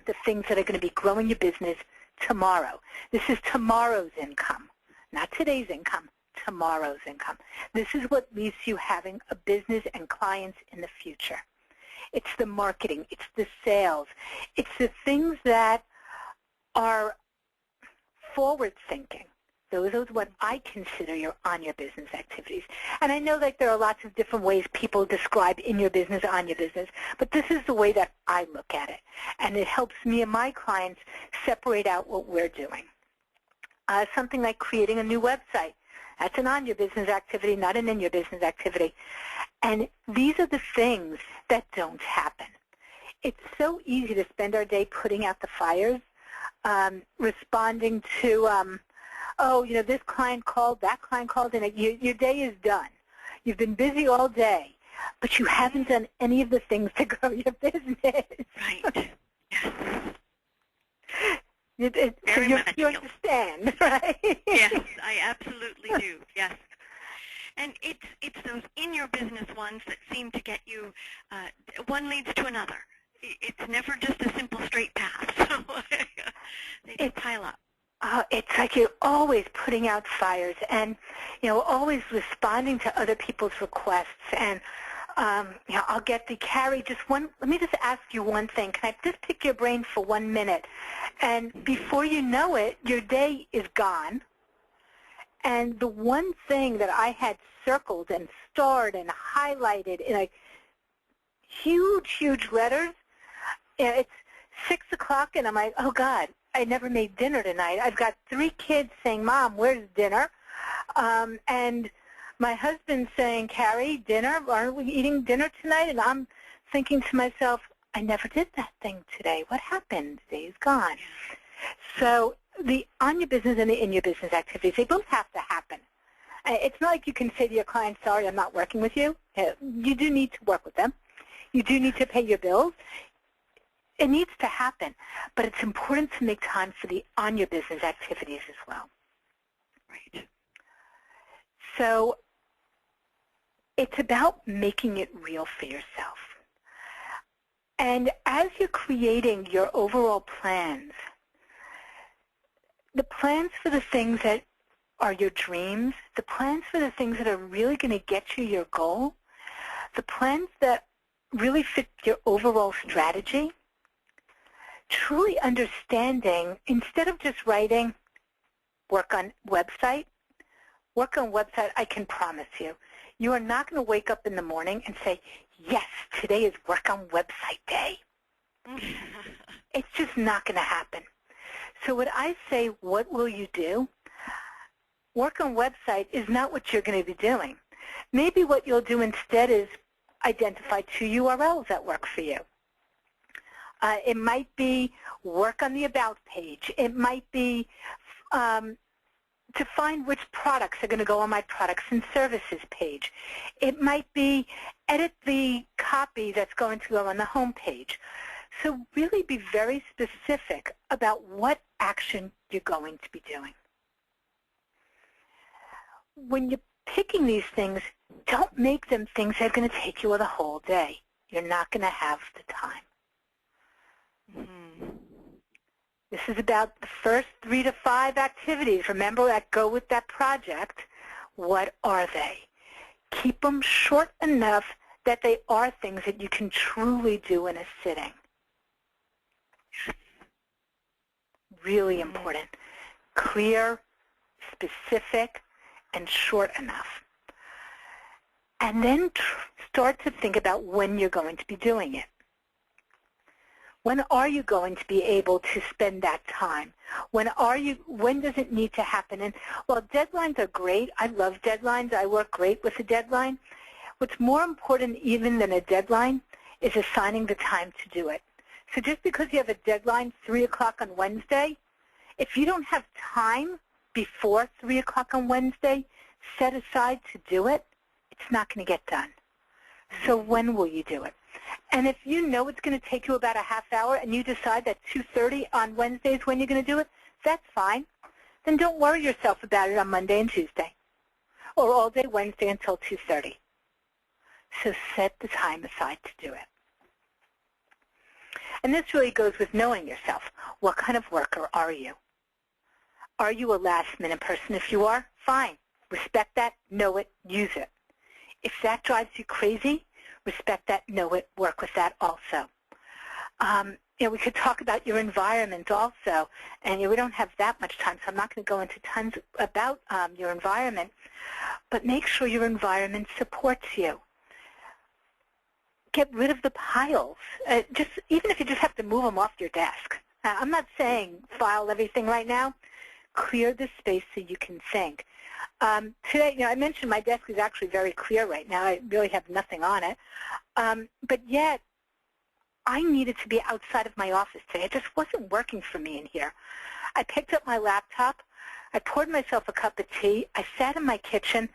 the things that are going to be growing your business tomorrow. This is tomorrow's income, not today's income, tomorrow's income. This is what leads to you having a business and clients in the future. It's the marketing. It's the sales. It's the things that are forward-thinking. Those are what I consider your on your business activities. And I know that there are lots of different ways people describe in your business, on your business, but this is the way that I look at it. And it helps me and my clients separate out what we're doing. Something like creating a new website. That's an on your business activity, not an in your business activity. And these are the things that don't happen. It's so easy to spend our day putting out the fires, responding to this client called, that client called, and your day is done. You've been busy all day, but you haven't done any of the things to grow your business. Right. Yes. So you understand, right? Yes, I absolutely do. Yes. And it's those in your business ones that seem to get you, one leads to another. It's never just a simple straight path. So they just pile up. It's like you're always putting out fires and, always responding to other people's requests. And, I'll get the Carrie, let me just ask you one thing. Can I just pick your brain for 1 minute? And before you know it, your day is gone. And the one thing that I had circled and starred and highlighted in like huge, huge letters, it's 6 o'clock and I'm like, oh, God. I never made dinner tonight. I've got 3 kids saying, Mom, where's dinner? And my husband saying, Carrie, dinner? Aren't we eating dinner tonight? And I'm thinking to myself, I never did that thing today. What happened? The day's gone. So the on your business and the in your business activities, they both have to happen. It's not like you can say to your client, sorry, I'm not working with you. You do need to work with them. You do need to pay your bills. It needs to happen, but it's important to make time for the on your business activities as well. Right. So it's about making it real for yourself. And as you're creating your overall plans, the plans for the things that are your dreams, the plans for the things that are really going to get you your goal, the plans that really fit your overall strategy, truly understanding, instead of just writing, work on website, I can promise you, You are not going to wake up in the morning and say, yes, today is work on website day. It's just not going to happen. So what I say, what will you do? Work on website is not what you're going to be doing. Maybe what you'll do instead is identify 2 URLs that work for you. It might be work on the About page. It might be to find which products are going to go on my products and services page. It might be edit the copy that's going to go on the home page. So really be very specific about what action you're going to be doing. When you're picking these things, don't make them things that are going to take you the whole day. You're not going to have the time. This is about the first 3 to 5 activities. Remember, that go with that project. What are they? Keep them short enough that they are things that you can truly do in a sitting. Really important. Clear, specific, and short enough. And then start to think about when you're going to be doing it. When are you going to be able to spend that time? When does it need to happen? And while deadlines are great, I love deadlines. I work great with a deadline. What's more important even than a deadline is assigning the time to do it. So just because you have a deadline, 3 o'clock on Wednesday, if you don't have time before 3 o'clock on Wednesday set aside to do it, it's not going to get done. So when will you do it? And if you know it's going to take you about a half hour and you decide that 2:30 on Wednesday is when you're going to do it, that's fine. Then don't worry yourself about it on Monday and Tuesday or all day Wednesday until 2:30. So set the time aside to do it. And this really goes with knowing yourself. What kind of worker are you? Are you a last-minute person? If you are, fine. Respect that, know it, use it. If that drives you crazy, respect that, know it, work with that also. We could talk about your environment also, and we don't have that much time, so I'm not going to go into tons about your environment, but make sure your environment supports you. Get rid of the piles, even if you just have to move them off your desk. I'm not saying file everything right now. Clear the space so you can think. Today, I mentioned my desk is actually very clear right now. I really have nothing on it. But yet, I needed to be outside of my office today. It just wasn't working for me in here. I picked up my laptop. I poured myself a cup of tea. I sat in my kitchen.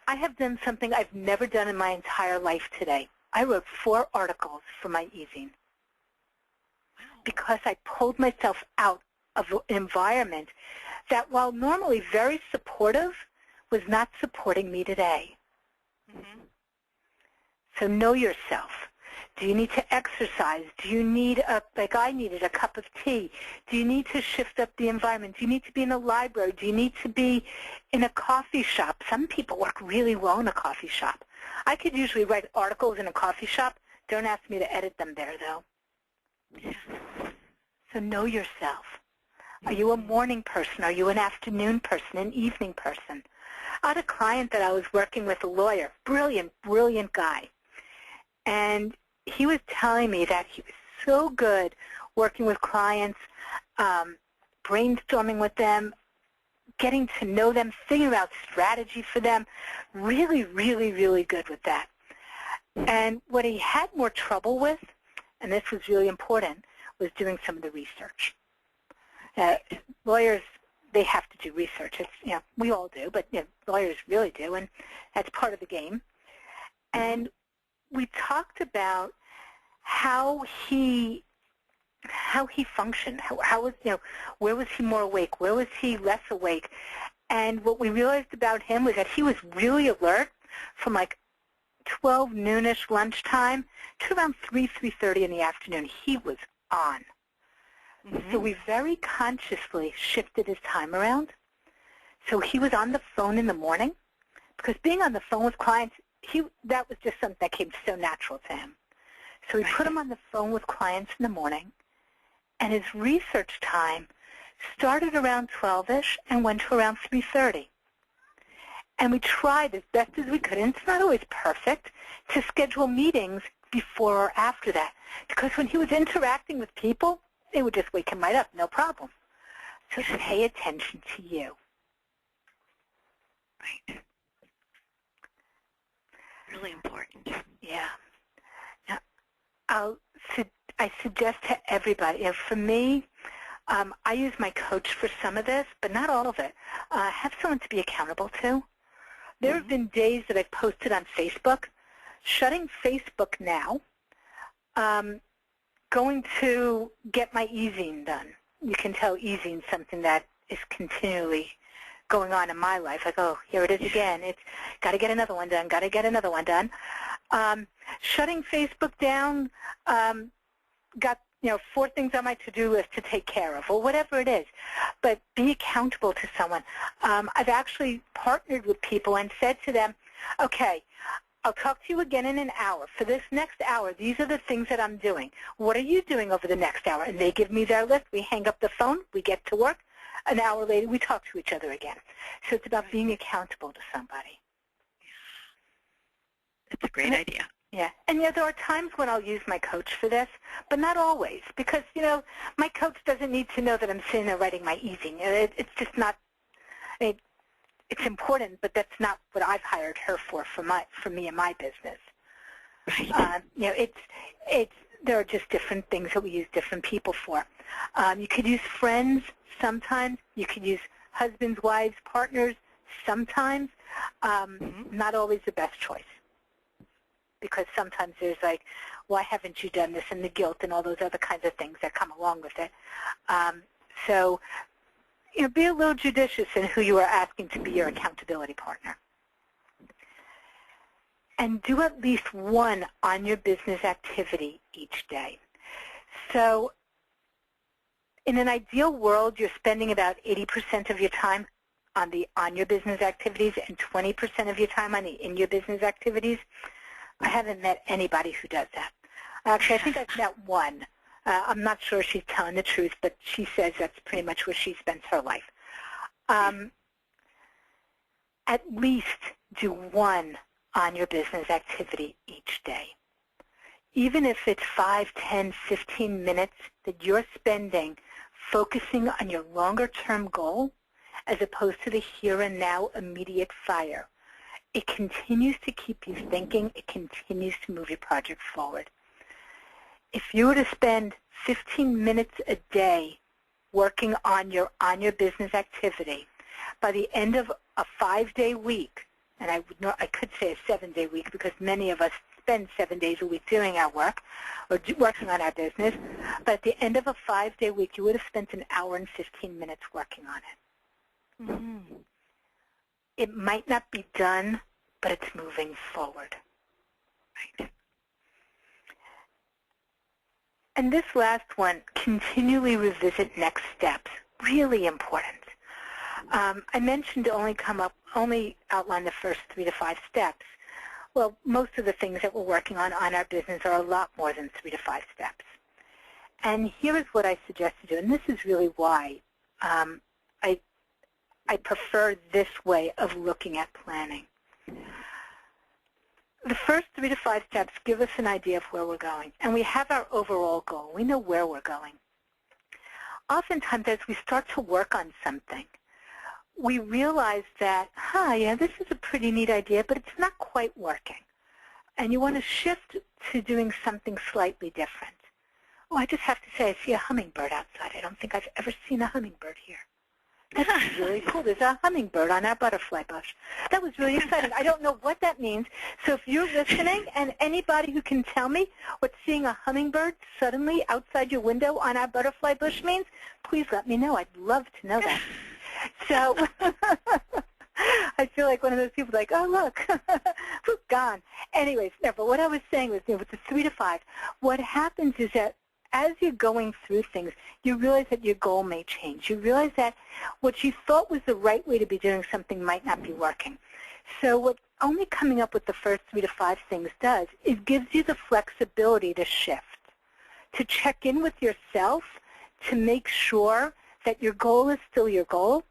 I have done something I've never done in my entire life today. I wrote 4 articles for my e-zine because I pulled myself out of an environment that, while normally very supportive, was not supporting me today. So know yourself. Do you need to exercise? Do you need, like I needed, a cup of tea? Do you need to shift up the environment? Do you need to be in a library? Do you need to be in a coffee shop? Some people work really well in a coffee shop. I could usually write articles in a coffee shop. Don't ask me to edit them there, though. So know yourself. Are you a morning person? Are you an afternoon person, an evening person? I had a client that I was working with, a lawyer, brilliant, brilliant guy. And he was telling me that he was so good working with clients, brainstorming with them, getting to know them, figuring out strategy for them, really, really, really good with that. And what he had more trouble with, and this was really important, was doing some of the research. Lawyers, they have to do research. It's, we all do, but lawyers really do, and that's part of the game. And we talked about how he functioned. How was, where was he more awake? Where was he less awake? And what we realized about him was that he was really alert from like 12 noonish lunchtime to around 3:30 in the afternoon. He was on. So we very consciously shifted his time around. So he was on the phone in the morning, because being on the phone with clients, that was just something that came so natural to him. So we put him on the phone with clients in the morning, and his research time started around 12-ish and went to around 3:30. And we tried as best as we could, and it's not always perfect, to schedule meetings before or after that. Because when he was interacting with people, they would just wake him right up, no problem. So pay attention to you. Right. Really important. Yeah. Now, I suggest to everybody, for me, I use my coach for some of this, but not all of it. Have someone to be accountable to. There have been days that I've posted on Facebook, shutting Facebook now, going to get my e-zine done. You can tell e-zine is something that is continually going on in my life. Like, oh, here it is again. It's got to get another one done, got to get another one done. Shutting Facebook down, got 4 things on my to-do list to take care of, or whatever it is. But be accountable to someone. I've actually partnered with people and said to them, okay, I'll talk to you again in an hour. For this next hour, these are the things that I'm doing. What are you doing over the next hour? And they give me their list. We hang up the phone. We get to work. An hour later, we talk to each other again. So it's about being accountable to somebody. It's a great idea. Yeah, and there are times when I'll use my coach for this, but not always, because my coach doesn't need to know that I'm sitting there writing my e-zine. It's just not. It's important, but that's not what I've hired her for me and my business. Right. There are just different things that we use different people for. You could use friends sometimes. You could use husbands, wives, partners sometimes. Not always the best choice. Because sometimes there's like, why haven't you done this, and the guilt and all those other kinds of things that come along with it. So be a little judicious in who you are asking to be your accountability partner. And do at least one on your business activity each day. So in an ideal world, you're spending about 80% of your time on your business activities and 20% of your time on the in your business activities. I haven't met anybody who does that. Actually, I think I've met one. I'm not sure she's telling the truth, but she says that's pretty much where she spends her life. At least do one on your business activity each day. Even if it's 5, 10, 15 minutes that you're spending focusing on your longer-term goal as opposed to the here and now immediate fire. It continues to keep you thinking. It continues to move your project forward. If you were to spend 15 minutes a day working on your business activity, by the end of a 5-day week, and I could say a 7-day week because many of us spend 7 days a week doing our work or working on our business, but at the end of a 5-day week, you would have spent an hour and 15 minutes working on it. Mm-hmm. It might not be done, but it's moving forward. Right. And this last one, continually revisit next steps. Really important. I mentioned only outline the first 3 to 5 steps. Well, most of the things that we're working on our business are a lot more than 3 to 5 steps. And here is what I suggest to do, and this is really why I prefer this way of looking at planning. The first 3 to 5 steps give us an idea of where we're going, and we have our overall goal. We know where we're going. Oftentimes, as we start to work on something, we realize that, yeah, this is a pretty neat idea, but it's not quite working. And you want to shift to doing something slightly different. Oh, I just have to say, I see a hummingbird outside. I don't think I've ever seen a hummingbird here. That's really cool. There's a hummingbird on our butterfly bush. That was really exciting. I don't know what that means. So if you're listening and anybody who can tell me what seeing a hummingbird suddenly outside your window on our butterfly bush means, please let me know. I'd love to know that. So I feel like one of those people like, oh, look, who's gone? Anyways, no, but what I was saying was, with the 3 to 5, what happens is that as you're going through things, you realize that your goal may change. You realize that what you thought was the right way to be doing something might not be working. So what only coming up with the first 3 to 5 things does is gives you the flexibility to shift, to check in with yourself, to make sure that your goal is still your goal,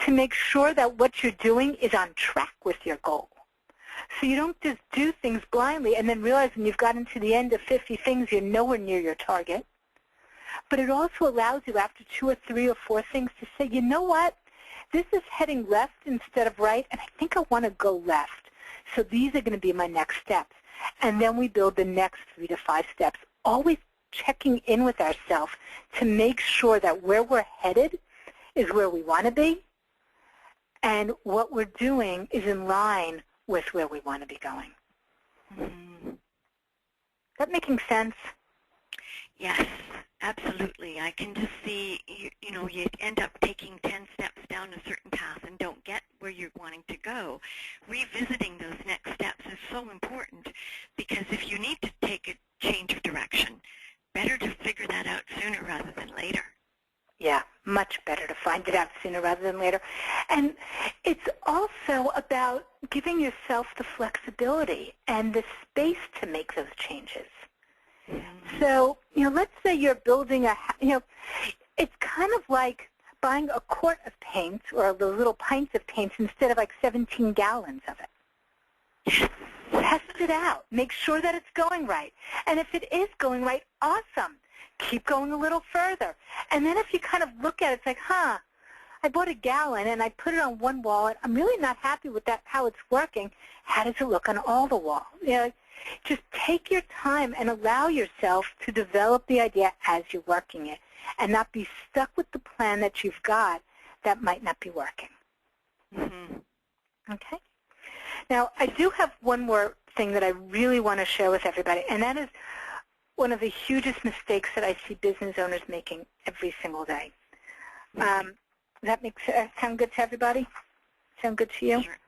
to make sure that what you're doing is on track with your goal. So you don't just do things blindly and then realize when you've gotten to the end of 50 things, you're nowhere near your target. But it also allows you after 2 or 3 or 4 things to say, you know what? This is heading left instead of right, and I think I want to go left. So these are going to be my next steps. And then we build the next 3 to 5 steps, always checking in with ourselves to make sure that where we're headed is where we want to be, and what we're doing is in line with where we want to be going. Mm-hmm. That making sense? Yes, absolutely. I can just see, you know, you end up taking 10 steps down a certain path and don't get where you're wanting to go. Revisiting those next steps is so important, because if you need to take a change of direction, better to figure that out sooner rather than later. Yeah, much better to find it out sooner rather than later. And it's also about giving yourself the flexibility and the space to make those changes. Mm-hmm. So, you know, let's say you're building it's kind of like buying a quart of paint or the little pints of paint instead of like 17 gallons of it. Test it out. Make sure that it's going right. And if it is going right, awesome. Keep going a little further. And then if you kind of look at it, it's like, I bought a gallon and I put it on one wall, and I'm really not happy with that, how it's working. How does it look on all the walls? You know, just take your time and allow yourself to develop the idea as you're working it, and not be stuck with the plan that you've got that might not be working. Mm-hmm. Okay? Now, I do have one more thing that I really want to share with everybody, and that is one of the hugest mistakes that I see business owners making every single day. Does that sound good to everybody? Sound good to you? Sure.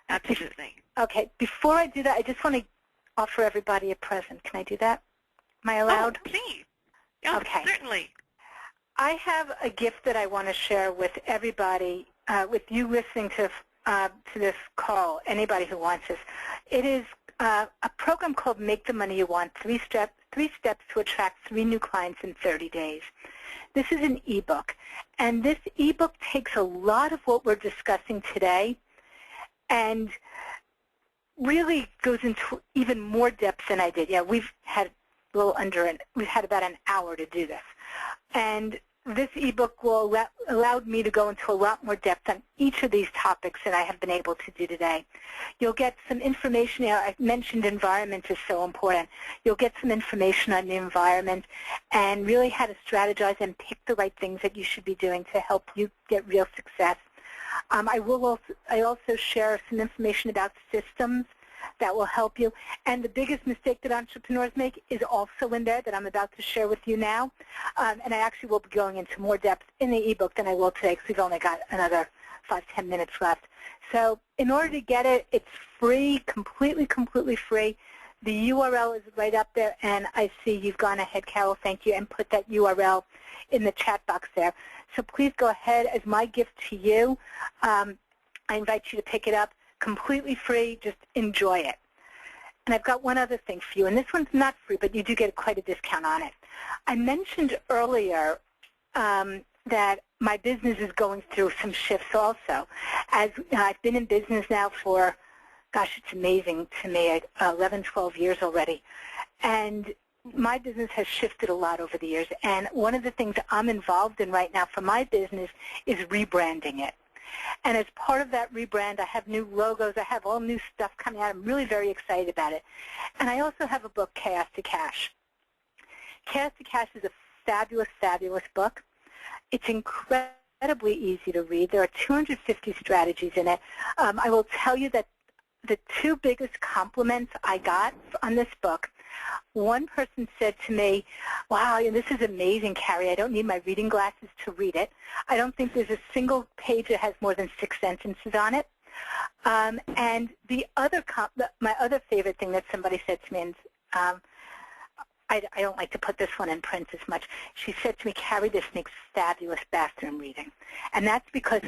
Absolutely. Okay. Before I do that, I just want to offer everybody a present. Can I do that? Am I allowed? Oh, please. Oh, okay. Certainly. I have a gift that I want to share with everybody, with you listening to this call, anybody who wants this. It is a program called Make the Money You Want, 3 steps to attract 3 new clients in 30 days. This is an ebook, and this ebook takes a lot of what we're discussing today and really goes into even more depth than I did. Yeah, we've had about an hour to do this, and this ebook will allowed me to go into a lot more depth on each of these topics than I have been able to do today. You'll get some information. You know, I mentioned environment is so important. You'll get some information on the environment and really how to strategize and pick the right things that you should be doing to help you get real success. I also share some information about systems that will help you. And the biggest mistake that entrepreneurs make is also in there that I'm about to share with you now. And I actually will be going into more depth in the ebook than I will today, because we've only got another 5-10 minutes left. So in order to get it, it's free, completely free. The URL is right up there, and I see you've gone ahead, Carol, thank you, and put that URL in the chat box there. So please go ahead. As my gift to you, I invite you to pick it up. Completely free. Just enjoy it. And I've got one other thing for you, and this one's not free, but you do get quite a discount on it. I mentioned earlier that my business is going through some shifts also. As I've been in business now for, gosh, it's amazing to me, 11, 12 years already. And my business has shifted a lot over the years. And one of the things I'm involved in right now for my business is rebranding it. And as part of that rebrand, I have new logos. I have all new stuff coming out. I'm really very excited about it. And I also have a book, Chaos to Cash. Chaos to Cash is a fabulous, fabulous book. It's incredibly easy to read. There are 250 strategies in it. I will tell you that the 2 biggest compliments I got on this book, one person said to me, wow, this is amazing, Carrie. I don't need my reading glasses to read it. I don't think there's a single page that has more than 6 sentences on it. And the other my other favorite thing that somebody said to me, and I don't like to put this one in print as much. She said to me, Carrie, this makes fabulous bathroom reading. And that's because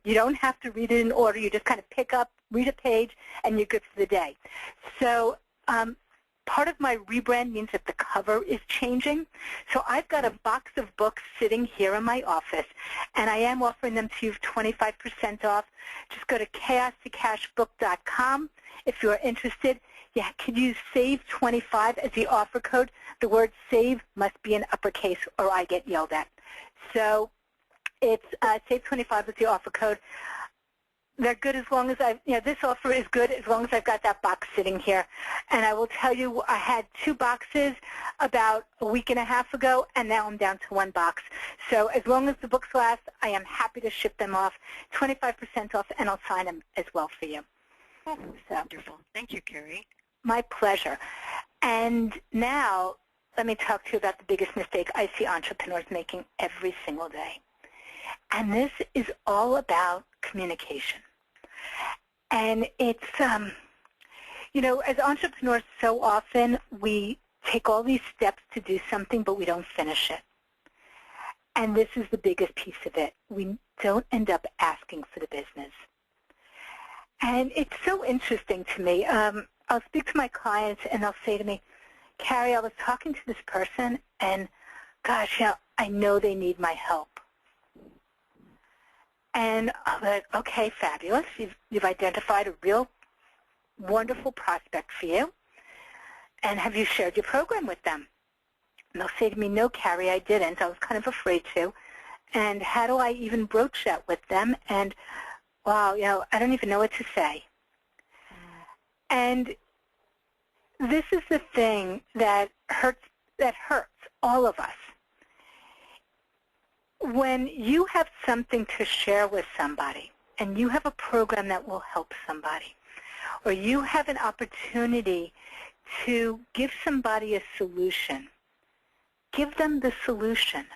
you don't have to read it in order. You just kind of pick up, read a page, and you're good for the day. So part of my rebrand means that the cover is changing. So I've got a box of books sitting here in my office, and I am offering them to you 25% off. Just go to chaos2cashbook.com if you're interested. You can use SAVE25 as the offer code. The word SAVE must be in uppercase or I get yelled at. So it's SAVE25 is the offer code. They're good as long as this offer is good as long as I've got that box sitting here. And I will tell you, I had 2 boxes about a week and a half ago, and now I'm down to 1 box. So as long as the books last, I am happy to ship them off, 25% off, and I'll sign them as well for you. Oh, wonderful. Thank you, Carrie. My pleasure. And now let me talk to you about the biggest mistake I see entrepreneurs making every single day. And this is all about communication. And it's, as entrepreneurs, so often we take all these steps to do something, but we don't finish it. And this is the biggest piece of it. We don't end up asking for the business. And it's so interesting to me. I'll speak to my clients, and they'll say to me, Carrie, I was talking to this person, and gosh, I know they need my help. And I'm like, okay, fabulous. You've identified a real wonderful prospect for you. And have you shared your program with them? And they'll say to me, no, Carrie, I didn't. I was kind of afraid to. And how do I even broach that with them? And, wow, I don't even know what to say. And this is the thing that hurts all of us. When you have something to share with somebody, and you have a program that will help somebody, or you have an opportunity to give somebody a solution, give them the solution.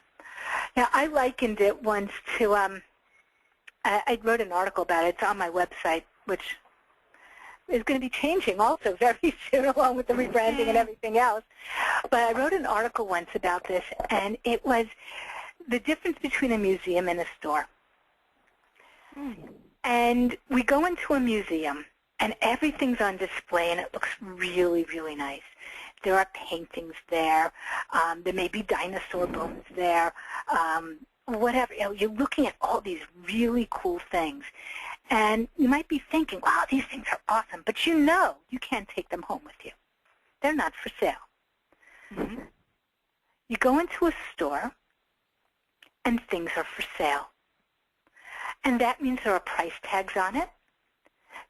Now, I likened it once to, I wrote an article about it. It's on my website, which is going to be changing also very soon along with the rebranding and everything else. But I wrote an article once about this, and it was the difference between a museum and a store. And we go into a museum, and everything's on display, and it looks really, really nice. There are paintings there. There may be dinosaur bones there. Whatever. You're looking at all these really cool things. And you might be thinking, wow, these things are awesome. But you can't take them home with you. They're not for sale. You go into a store, and things are for sale. And that means there are price tags on it.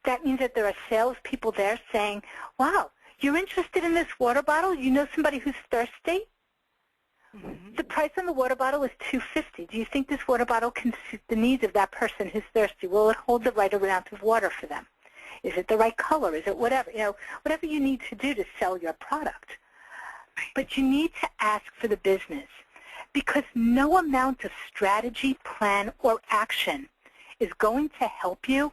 That means that there are salespeople there saying, wow, you're interested in this water bottle? You know somebody who's thirsty? The price on the water bottle is $2.50. Do you think this water bottle can suit the needs of that person who's thirsty? Will it hold the right amount of water for them? Is it the right color? Is it whatever? Whatever you need to do to sell your product. But you need to ask for the business, because no amount of strategy, plan, or action is going to help you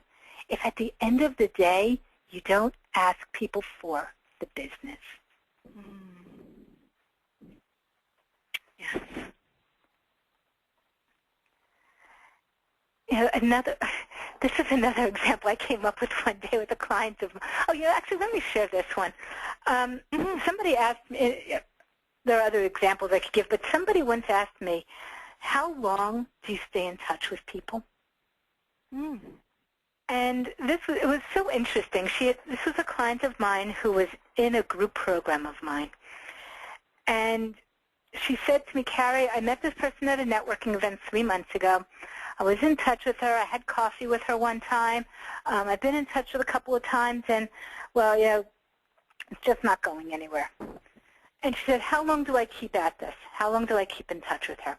if at the end of the day you don't ask people for the business. Yes. This is another example I came up with one day with a client of mine. Oh, actually, let me share this one. Somebody asked me, there are other examples I could give, but somebody once asked me, how long do you stay in touch with people? And it was so interesting. This was a client of mine who was in a group program of mine. And she said to me, Carrie, I met this person at a networking event 3 months ago. I was in touch with her. I had coffee with her one time. I've been in touch with a couple of times, and, well, it's just not going anywhere. And she said, how long do I keep at this? How long do I keep in touch with her?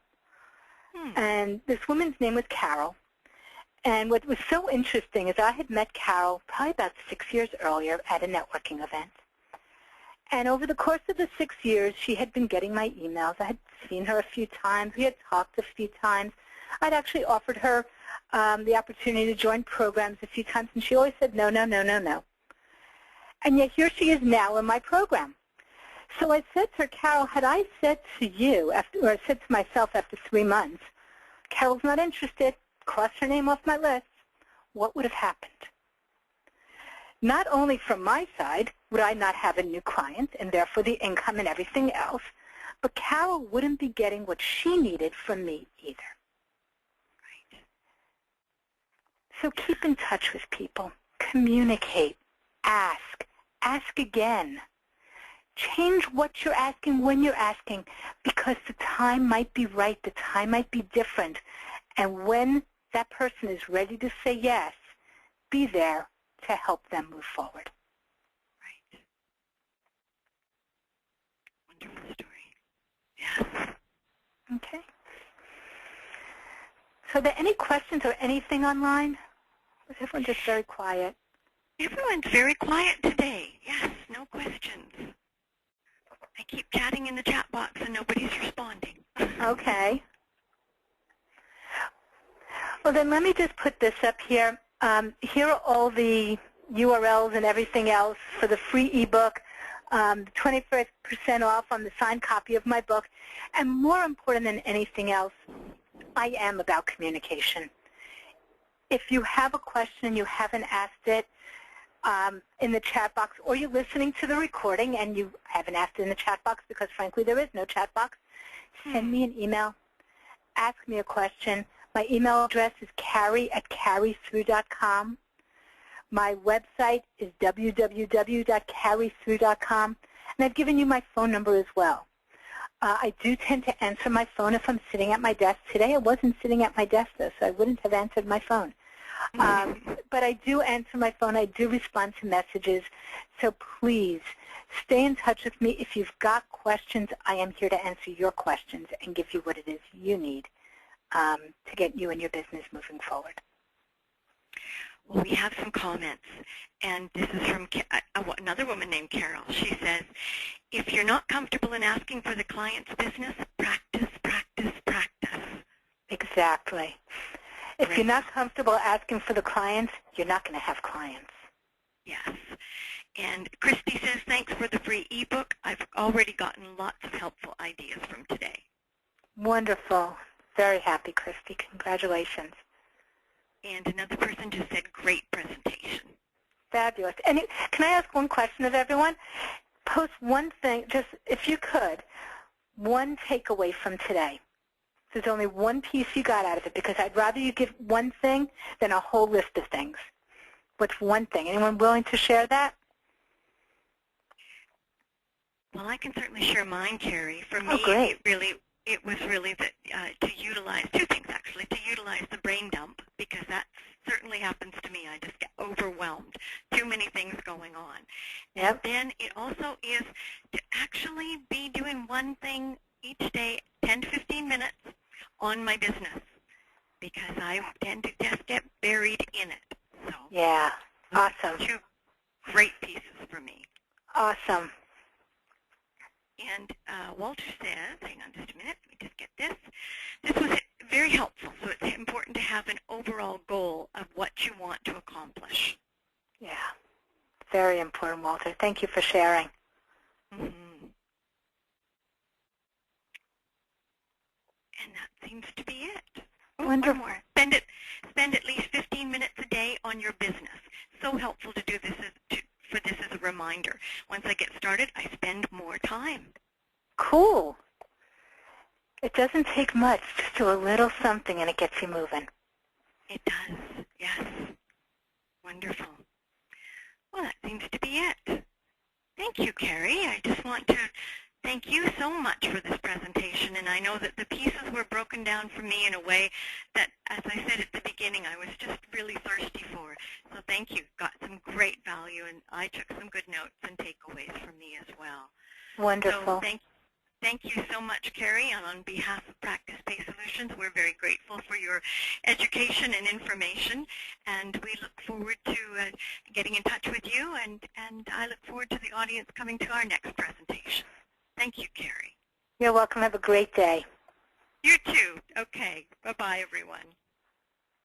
And this woman's name was Carol. And what was so interesting is I had met Carol probably about 6 years earlier at a networking event. And over the course of the 6 years, she had been getting my emails. I had seen her a few times. We had talked a few times. I'd actually offered her the opportunity to join programs a few times, and she always said, no, no, no, no, no. And yet here she is now in my program. So I said to her, Carol, had I said to you, or I said to myself after 3 months, Carol's not interested, cross her name off my list, what would have happened? not only from my side would I not have a new client and therefore the income and everything else, but Carol wouldn't be getting what she needed from me either. Right. So keep in touch with people. Communicate. Ask. Ask again. Change what you're asking when you're asking, because the time might be right. The time might be different. And when that person is ready to say yes, be there to help them move forward. Right. Wonderful story. Yes. Okay. So are there any questions or anything online? Or is everyone just very quiet? Everyone's very quiet today. Yes, no questions. I keep chatting in the chat box and nobody's responding. Okay. Well, then let me just put this up here. Here are all the URLs and everything else for the free ebook, 25% off on the signed copy of my book. And more important than anything else, I am about communication. If you have a question and you haven't asked it in the chat box, or you're listening to the recording and you haven't asked it in the chat box because, frankly, there is no chat box, send me an email. Ask me a question. My email address is carrie@carriethrough.com. My website is www.carriethrough.com. And I've given you my phone number as well. I do tend to answer my phone if I'm sitting at my desk. Today I wasn't sitting at my desk, though, so I wouldn't have answered my phone. But I do answer my phone. I do respond to messages. So please stay in touch with me. If you've got questions, I am here to answer your questions and give you what it is you need to get you and your business moving forward. Well, we have some comments, and this is from another woman named Carol. She says, if you're not comfortable in asking for the client's business, practice, practice, practice. Exactly. If you're not comfortable asking for the clients, you're not going to have clients. Yes. And Christy says, thanks for the free ebook. I've already gotten lots of helpful ideas from today. Wonderful. Very happy, Christy. Congratulations. And another person just said, great presentation. Fabulous. And can I ask one question of everyone? Post one thing, just if you could, one takeaway from today. There's only one piece you got out of it, because I'd rather you give one thing than a whole list of things. What's one thing? Anyone willing to share that? Well, I can certainly share mine, Carrie. For me, it was really that to utilize two things, actually, to utilize the brain dump, because that certainly happens to me. I just get overwhelmed. Too many things going on. Yep. And then it also is to actually be doing one thing each day, 10 to 15 minutes, on my business, because I tend to just get buried in it. So yeah, awesome. Two great pieces for me. Awesome. And Walter says, hang on just a minute, let me just get this. This was very helpful, so it's important to have an overall goal of what you want to accomplish. Yeah, very important, Walter. Thank you for sharing. Mm-hmm. And that seems to be it. Oh, wonderful. One more. Spend at least 15 minutes a day on your business. So helpful to do this for this as a reminder. Once I get started, I spend more time. Cool. It doesn't take much. Just do a little something and it gets you moving. It does, yes. Wonderful. Well, that seems to be it. Thank you, Carrie. I just want to thank you so much for this presentation, and I know that the pieces were broken down for me in a way that, as I said at the beginning, I was just really thirsty for. So thank you. Got some great value, and I took some good notes and takeaways from me as well. Wonderful. So thank you so much, Carrie, and on behalf of Practice Pay Solutions, we're very grateful for your education and information, and we look forward to getting in touch with you, and I look forward to the audience coming to our next presentation. Thank you, Carrie. You're welcome. Have a great day. You too. Okay. Bye-bye, everyone.